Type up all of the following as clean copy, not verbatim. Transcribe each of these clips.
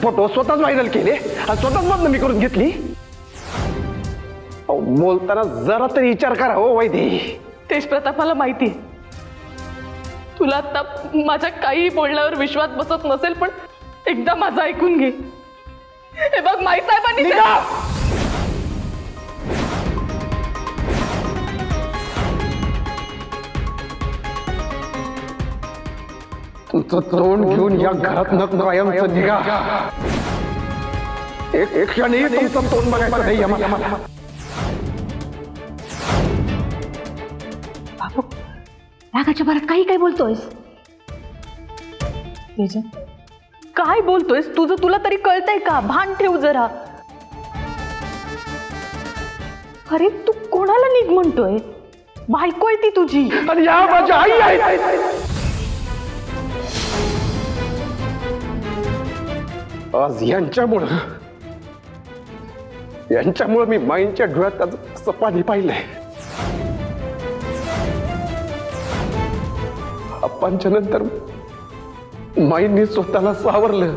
Photo स्वतःच viral केले आणि स्वतःच बदनामी करून घेतली. बोलताना जरा तरी विचार करा हो वैदी. तेज प्रताप, मला माहिती तुला आता माझ्या काही बोलण्यावर विश्वास बसत नसेल, पण एकदा माझं ऐकून घे. हे बघ माई साहेबांनी तुमचं तोंड घेऊन या घरात न कायमचं निघा. एक क्षणही तुमचं तोंड बघायचं नाही आम्हाला. बाबू, रागाच्या भरात काही काय बोलतोयस? तेज, काय बोलतोयस? तुझं तुला तरी कळतंय का? भान ठेव जरा. अरे तू कोणाला निघ म्हणतोय? बायको आहे ती तुझी. आणि या माझ्या आई आहे. आज यांच्यामुळं मी माईंच्या डोळ्यात त्याचं पाणी पाहिलंय. अप्पांच्या नंतर माईंनी स्वतःला सावरलं.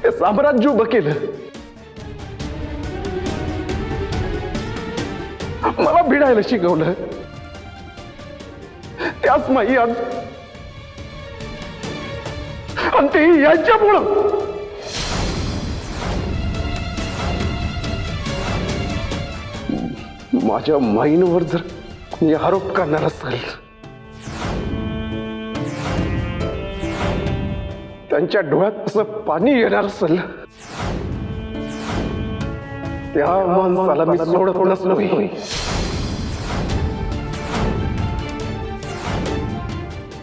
हे साम्राज्य उभं केलं. मला भिडायला शिकवलं. त्याच माई आज आणि ते यांच्यामुळं. माझ्या माईंवर जर मी आरोप करणार असेल, त्यांच्या डोळ्यात असं पाणी येणार असेल, त्या माणसाला मी सोडतच नाही.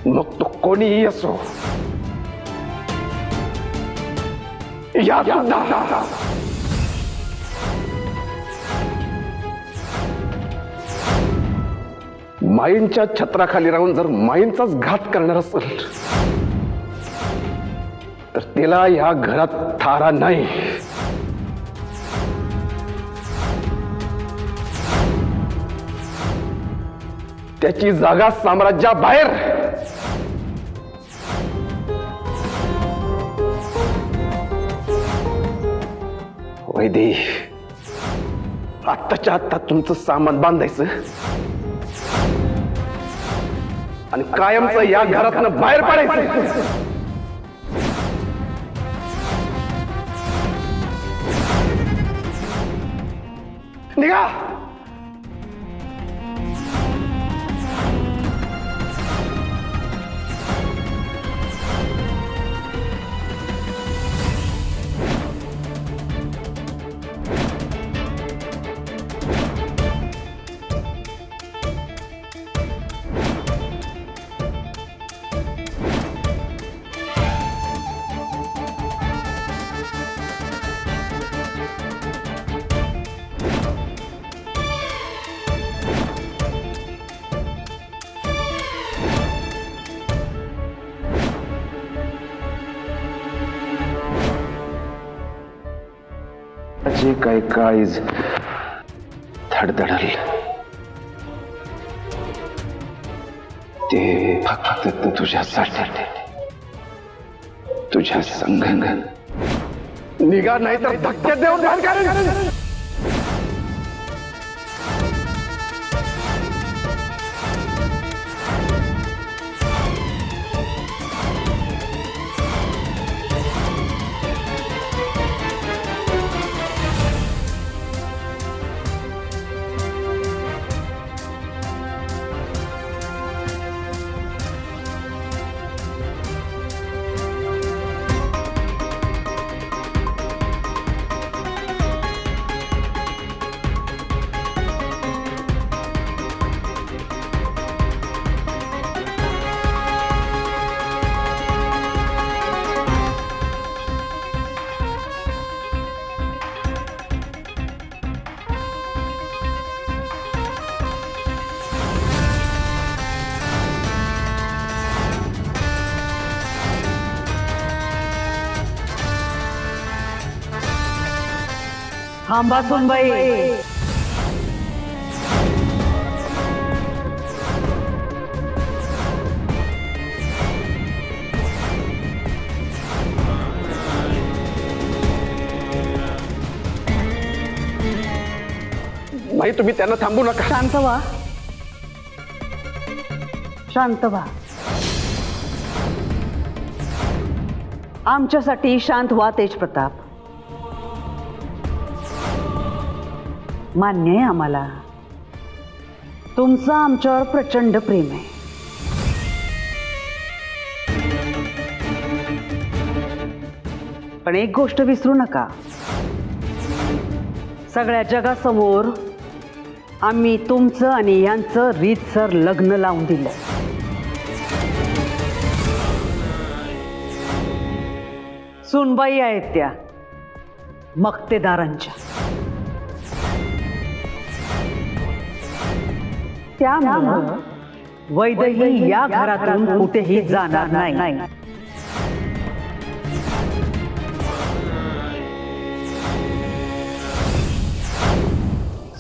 मग तो कोणीही असो. या माईंच्या छत्राखाली राहून जर माईंचाच घात करणार असेल, तर तिला या घरात थारा नाही. त्याची जागा साम्राज्याबाहेर. वैदी, आत्ताच्या आत्ता तुमचं सामान बांधायचं आणि कायमचं या घरातनं बाहेर पडायचं. निघा. जे काही काळीज धडधडल ते फक्त तुझ्यासाठी, तुझ्या संघ. निघा नाही तर धक्के देऊन बाहेर काढेल. थांबा सुनबाई. माई तुम्ही त्यांना थांबू नका. शांत व्हा, शांत व्हा. आमच्यासाठी शांत व्हा तेज प्रताप. मान्य आहे आम्हाला, तुमचं आमच्यावर प्रचंड प्रेम आहे. पण एक गोष्ट विसरू नका, सगळ्या जगासमोर आम्ही तुमचं आणि यांचं रीतसर लग्न लावून दिलं. सुनबाई आहेत त्या मक्तेदारांच्या. त्यामुळं वैदेही या घरातून कुठेही जाणार नाही.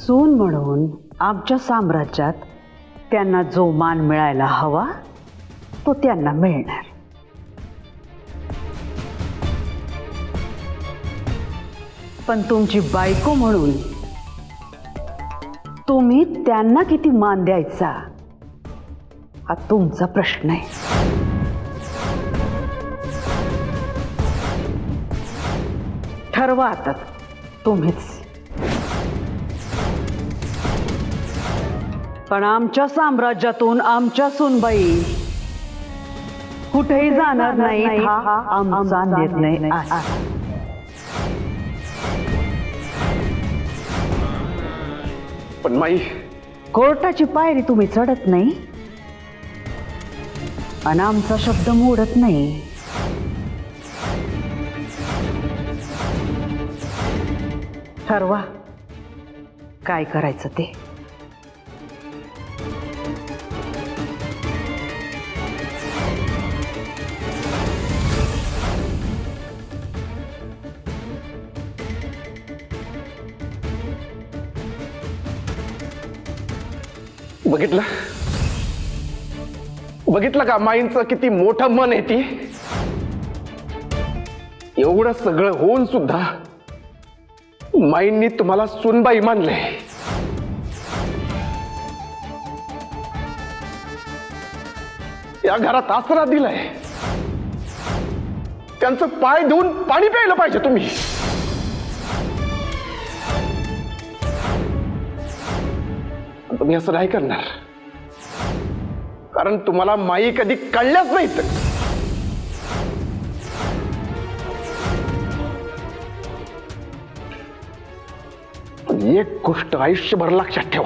सून म्हणून आमच्या साम्राज्यात त्यांना जो मान मिळायला हवा तो त्यांना मिळणार. पण तुमची बायको म्हणून तुम्ही त्यांना किती मान द्यायचा हा तुमचा प्रश्न आहे. ठरवा आता तुम्हीच. पण आमच्या साम्राज्यातून आमच्या सुनबाई कुठेही जाणार नाही हा आमचा निर्णय आहे. पण माई, कोर्टाची पायरी तुम्ही चढत नाही आणि आमचा शब्द मोडत नाही. ठरवा काय करायचं ते. बघितलं का माईंचं किती मोठं मन आहे. ती एवढं सगळं होऊन सुद्धा माईंनी तुम्हाला सुनबाई मानले. या घरात आसरा दिलाय. त्यांचं पाय धुवून पाणी प्यायला पाहिजे तुम्ही. तुम्ही असं नाही करणार, कारण तुम्हाला माई कधी कळल्याच नाहीत. एक गोष्ट आयुष्यभर लक्षात ठेवा,